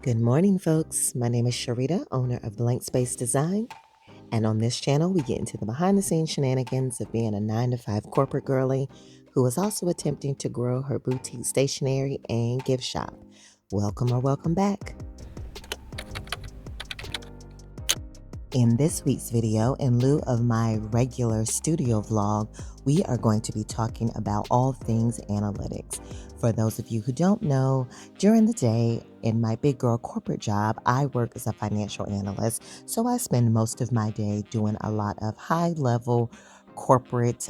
Good morning, folks. My name is Sharita, owner of Blank Space Design. And on this channel, we get into the behind the scenes shenanigans of being a 9 to 5 corporate girly who is also attempting to grow her boutique stationery and gift shop. Welcome or welcome back. In this week's video, in lieu of my regular studio vlog, we are going to be talking about all things analytics. For those of you who don't know, during the day in my big girl corporate job, I work as a financial analyst, so I spend most of my day doing a lot of high level corporate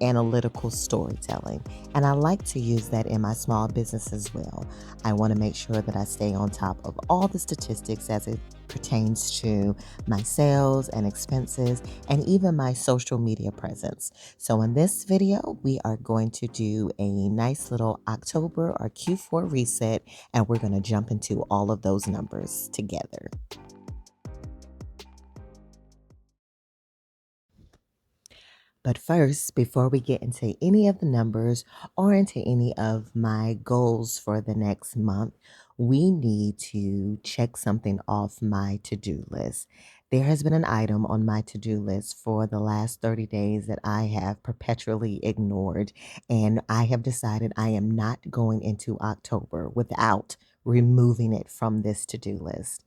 analytical storytelling. And I like to use that in my small business as well. I want to make sure that I stay on top of all the statistics as it pertains to my sales and expenses, and even my social media presence. So in this video, we are going to do a nice little October or Q4 reset, and we're going to jump into all of those numbers together. But first, before we get into any of the numbers or into any of my goals for the next month, we need to check something off my to-do list. There has been an item on my to-do list for the last 30 days that I have perpetually ignored, and I have decided I am not going into October without removing it from this to-do list.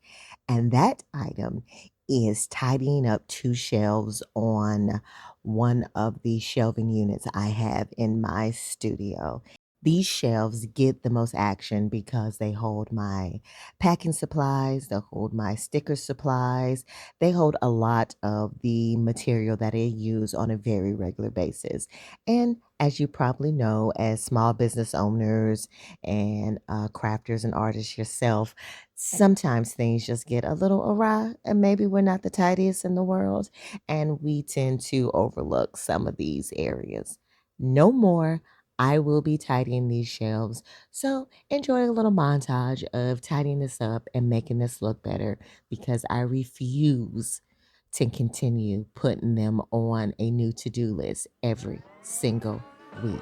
And that item is tidying up 2 shelves on one of the shelving units I have in my studio. These shelves get the most action because they hold my packing supplies, they hold my sticker supplies, they hold a lot of the material that I use on a very regular basis. And as you probably know, as small business owners and crafters and artists yourself, sometimes things just get a little awry, and maybe we're not the tidiest in the world, and we tend to overlook some of these areas. No more. I will be tidying these shelves. So enjoy a little montage of tidying this up and making this look better because I refuse to continue putting them on a new to-do list every single week.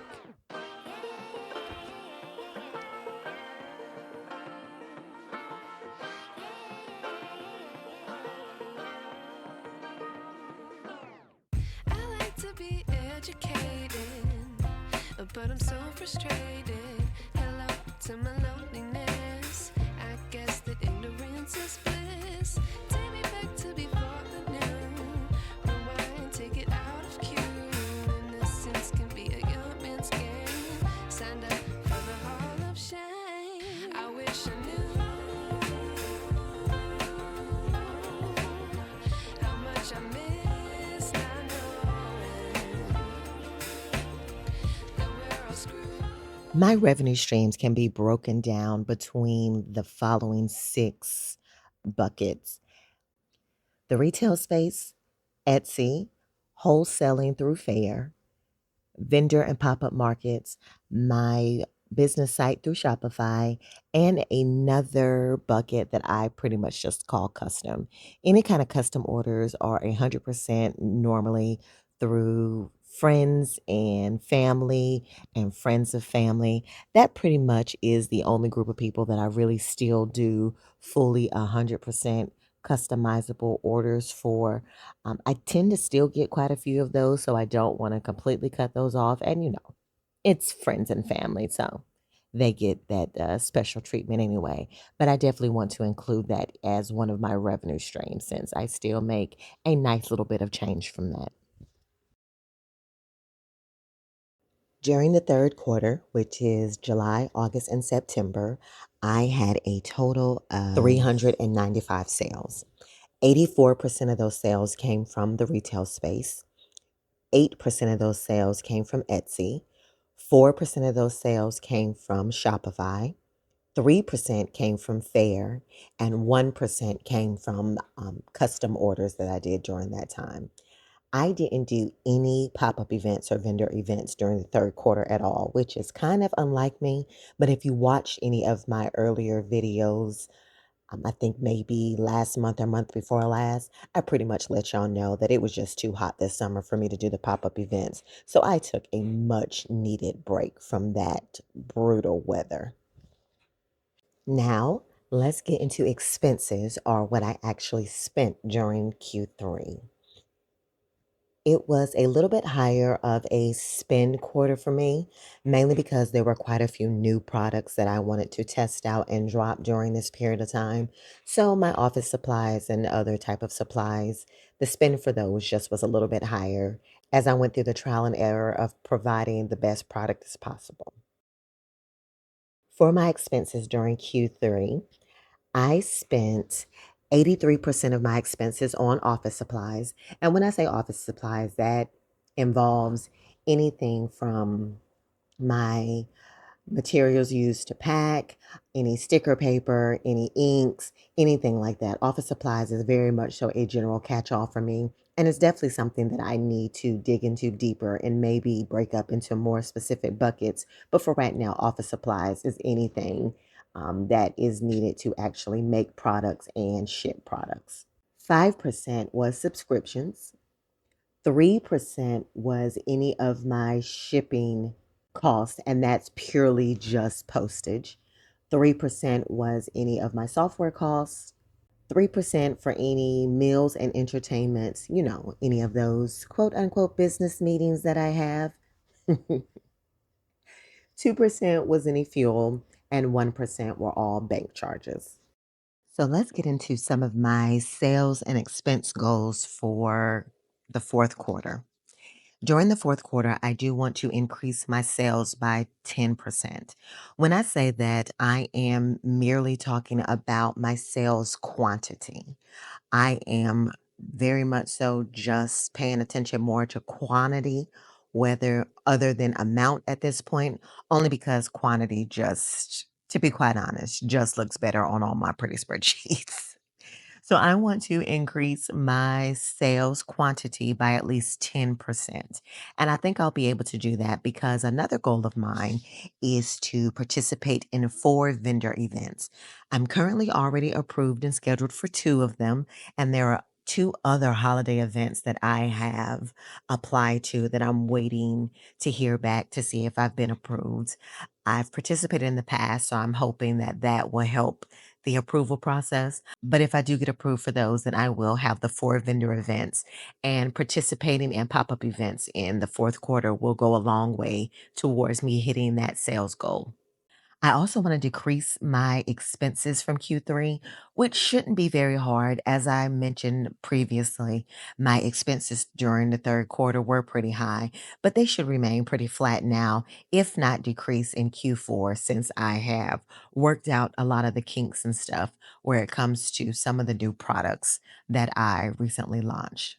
I like to be educated, but I'm so frustrated. Hello to my loneliness. I guess that ignorance is bliss. Take me back to before I knew. Rewind, take it out of cue. Innocence can be a young man's game. Signed up for the hall of shame. I wish I knew how much I miss not knowing that we're all screwed. My revenue streams can be broken down between the following 6 buckets: the retail space, Etsy, wholesaling through Fair, vendor and pop-up markets, my business site through Shopify, and another bucket that I pretty much just call custom. Any kind of custom orders are 100% normally through friends and friends of family. That pretty much is the only group of people that I really still do fully 100% customizable orders for. I tend to still get quite a few of those, so I don't want to completely cut those off. And it's friends and family, so they get that special treatment anyway. But I definitely want to include that as one of my revenue streams since I still make a nice little bit of change from that. During the third quarter, which is July, August, and September, I had a total of 395 sales. 84% of those sales came from the retail space. 8% of those sales came from Etsy. 4% of those sales came from Shopify. 3% came from Fair. And 1% came from custom orders that I did during that time. I didn't do any pop-up events or vendor events during the third quarter at all, which is kind of unlike me. But if you watch any of my earlier videos, I think maybe last month or month before last, I pretty much let y'all know that it was just too hot this summer for me to do the pop-up events. So I took a much needed break from that brutal weather. Now, Let's get into expenses or what I actually spent during Q3. It was a little bit higher of a spend quarter for me, mainly because there were quite a few new products that I wanted to test out and drop during this period of time. So my office supplies and other type of supplies, the spend for those just was a little bit higher as I went through the trial and error of providing the best product as possible. For my expenses during Q3, I spent 83% of my expenses on office supplies. And when I say office supplies, that involves anything from my materials used to pack, any sticker paper, any inks, anything like that. Office supplies is very much so a general catch all for me. And it's definitely something that I need to dig into deeper and maybe break up into more specific buckets. But for right now, office supplies is anything that is needed to actually make products and ship products. 5% was subscriptions. 3% was any of my shipping costs, and that's purely just postage. 3% was any of my software costs. 3% for any meals and entertainments, any of those quote unquote business meetings that I have. 2% was any fuel, and 1% were all bank charges. So let's get into some of my sales and expense goals for the fourth quarter. During the fourth quarter, I do want to increase my sales by 10%. When I say that, I am merely talking about my sales quantity. I am very much so just paying attention more to quantity, whether other than amount at this point, only because quantity just, to be quite honest, just looks better on all my pretty spreadsheets. So I want to increase my sales quantity by at least 10%. And I think I'll be able to do that because another goal of mine is to participate in 4 vendor events. I'm currently already approved and scheduled for 2 of them, and there are 2 other holiday events that I have applied to that I'm waiting to hear back to see if I've been approved. I've participated in the past, so I'm hoping that that will help the approval process. But if I do get approved for those, then I will have the 4 vendor events, and participating in pop-up events in the fourth quarter will go a long way towards me hitting that sales goal. I also want to decrease my expenses from Q3, which shouldn't be very hard. As I mentioned previously, my expenses during the third quarter were pretty high, but they should remain pretty flat now, if not decrease in Q4, since I have worked out a lot of the kinks and stuff where it comes to some of the new products that I recently launched.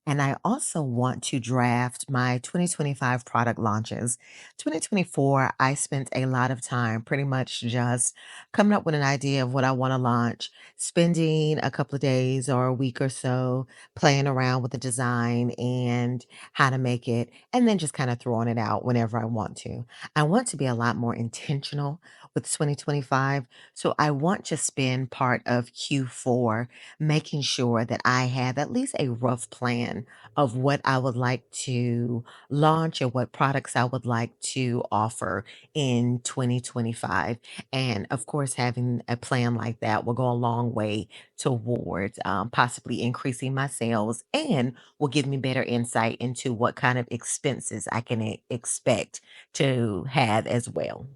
And I also want to draft my 2025 product launches. 2024, I spent a lot of time pretty much just coming up with an idea of what I want to launch, spending a couple of days or a week or so playing around with the design and how to make it, and then just kind of throwing it out whenever I want to. I want to be a lot more intentional with 2025. So I want to spend part of Q4 making sure that I have at least a rough plan of what I would like to launch and what products I would like to offer in 2025. And of course, having a plan like that will go a long way towards possibly increasing my sales and will give me better insight into what kind of expenses I can expect to have as well.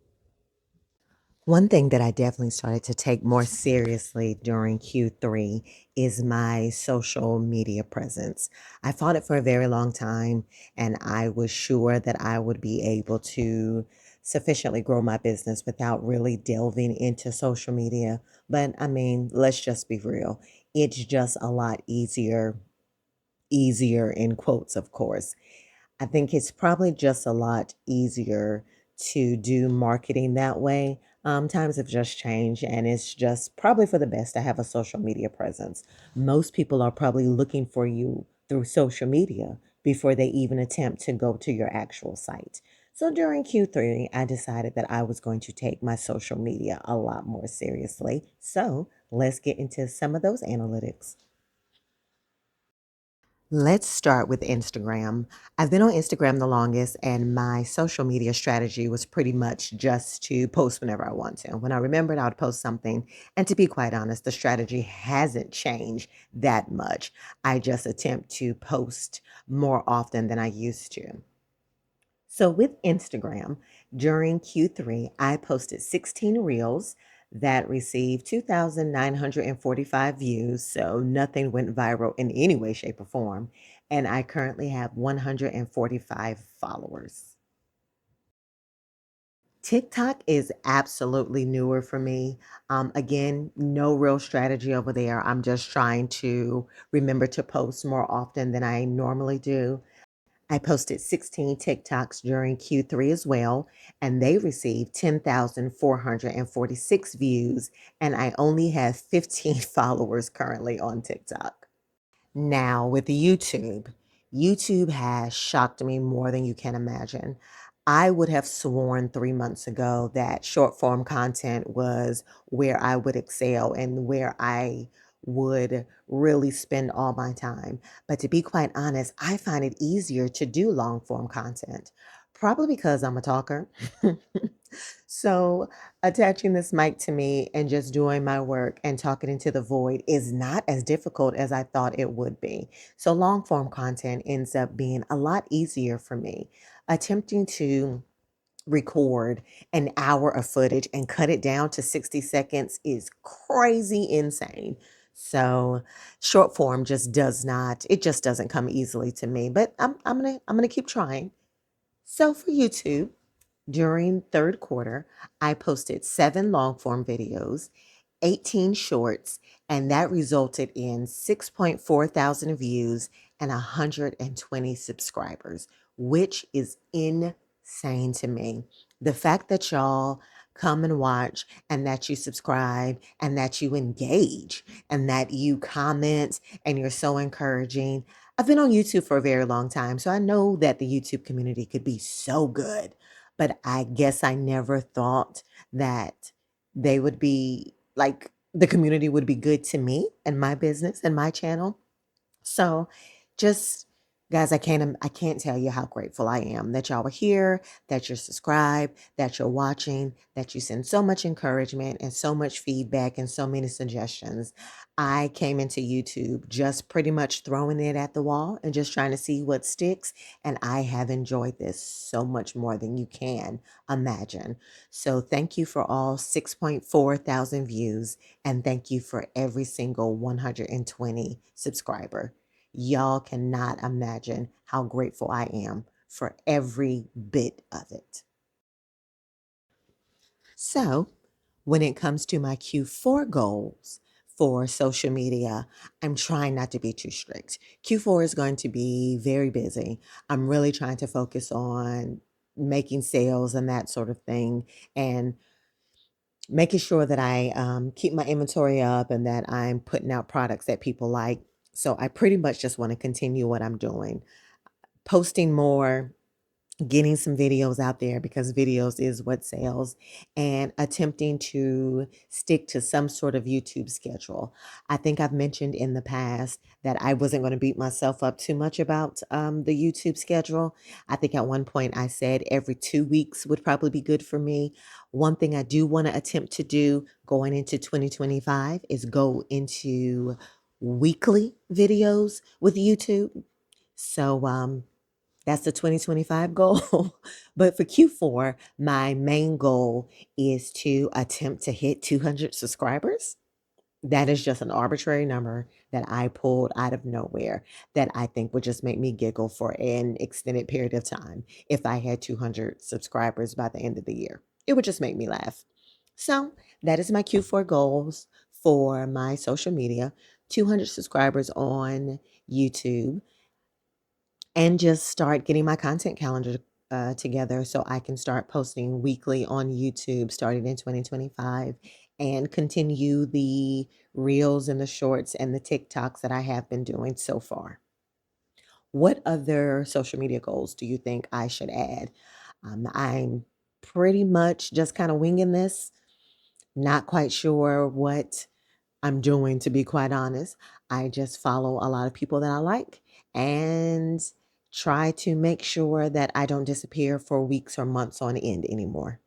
One thing that I definitely started to take more seriously during Q3 is my social media presence. I fought it for a very long time, and I was sure that I would be able to sufficiently grow my business without really delving into social media. But I mean, let's just be real. It's just a lot easier in quotes, of course. I think it's probably just a lot easier to do marketing that way. Times have just changed, and it's just probably for the best to have a social media presence. Most people are probably looking for you through social media before they even attempt to go to your actual site. So during Q3, I decided that I was going to take my social media a lot more seriously. So let's get into some of those analytics. Let's start with Instagram. I've been on Instagram the longest, and my social media strategy was pretty much just to post whenever I want to. When I remembered, I would post something. And to be quite honest, the strategy hasn't changed that much. I just attempt to post more often than I used to. So with Instagram, during Q3, I posted 16 reels that received 2,945 views. So nothing went viral in any way, shape, or form. And I currently have 145 followers. TikTok is absolutely newer for me. Again, no real strategy over there. I'm just trying to remember to post more often than I normally do. I posted 16 TikToks during Q3 as well, and they received 10,446 views, and I only have 15 followers currently on TikTok. Now, with YouTube, YouTube has shocked me more than you can imagine. I would have sworn 3 months ago that short form content was where I would excel and where I would really spend all my time. But to be quite honest, I find it easier to do long form content, probably because I'm a talker. So, attaching this mic to me and just doing my work and talking into the void is not as difficult as I thought it would be. So, long form content ends up being a lot easier for me. Attempting to record an hour of footage and cut it down to 60 seconds is crazy insane. So, short form just does not, it just doesn't come easily to me, but I'm gonna keep trying. So for YouTube, during third quarter, I posted 7 long form videos, 18 shorts, and that resulted in 6.4 thousand views and 120 subscribers, which is insane to me. The fact that y'all come and watch and that you subscribe and that you engage and that you comment and you're so encouraging. I've been on YouTube for a very long time, so I know that the YouTube community could be so good, but I guess I never thought that they would be like the community would be good to me and my business and my channel. So just guys, I can't tell you how grateful I am that y'all are here, that you're subscribed, that you're watching, that you send so much encouragement and so much feedback and so many suggestions. I came into YouTube just pretty much throwing it at the wall and just trying to see what sticks. And I have enjoyed this so much more than you can imagine. So thank you for all 6.4 thousand views and thank you for every single 120 subscriber. Y'all cannot imagine how grateful I am for every bit of it. So, when it comes to my Q4 goals for social media, I'm trying not to be too strict. Q4 is going to be very busy. I'm really trying to focus on making sales and that sort of thing and making sure that I keep my inventory up and that I'm putting out products that people like. So I pretty much just want to continue what I'm doing, posting more, getting some videos out there because videos is what sells, and attempting to stick to some sort of YouTube schedule. I think I've mentioned in the past that I wasn't going to beat myself up too much about the YouTube schedule. I think at one point I said every 2 weeks would probably be good for me. One thing I do want to attempt to do going into 2025 is go into weekly videos with YouTube. So, that's the 2025 goal. But for Q4, my main goal is to attempt to hit 200 subscribers. That is just an arbitrary number that I pulled out of nowhere that I think would just make me giggle for an extended period of time if I had 200 subscribers by the end of the year. It would just make me laugh. So that is my Q4 goals for my social media, 200 subscribers on YouTube, and just start getting my content calendar together so I can start posting weekly on YouTube starting in 2025 and continue the reels and the shorts and the TikToks that I have been doing so far. What other social media goals do you think I should add? I'm pretty much just kind of winging this, not quite sure what I'm doing, to be quite honest. I just follow a lot of people that I like, and try to make sure that I don't disappear for weeks or months on end anymore.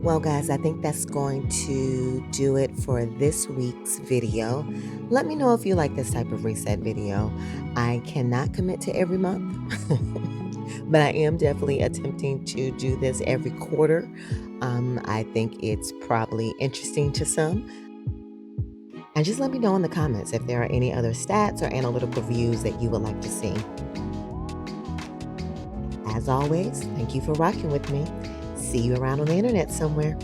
Well, guys, I think that's going to do it for this week's video. Let me know if you like this type of reset video. I cannot commit to every month, but I am definitely attempting to do this every quarter. I think it's probably interesting to some. And just let me know in the comments if there are any other stats or analytical views that you would like to see. As always, thank you for rocking with me. See you around on the internet somewhere.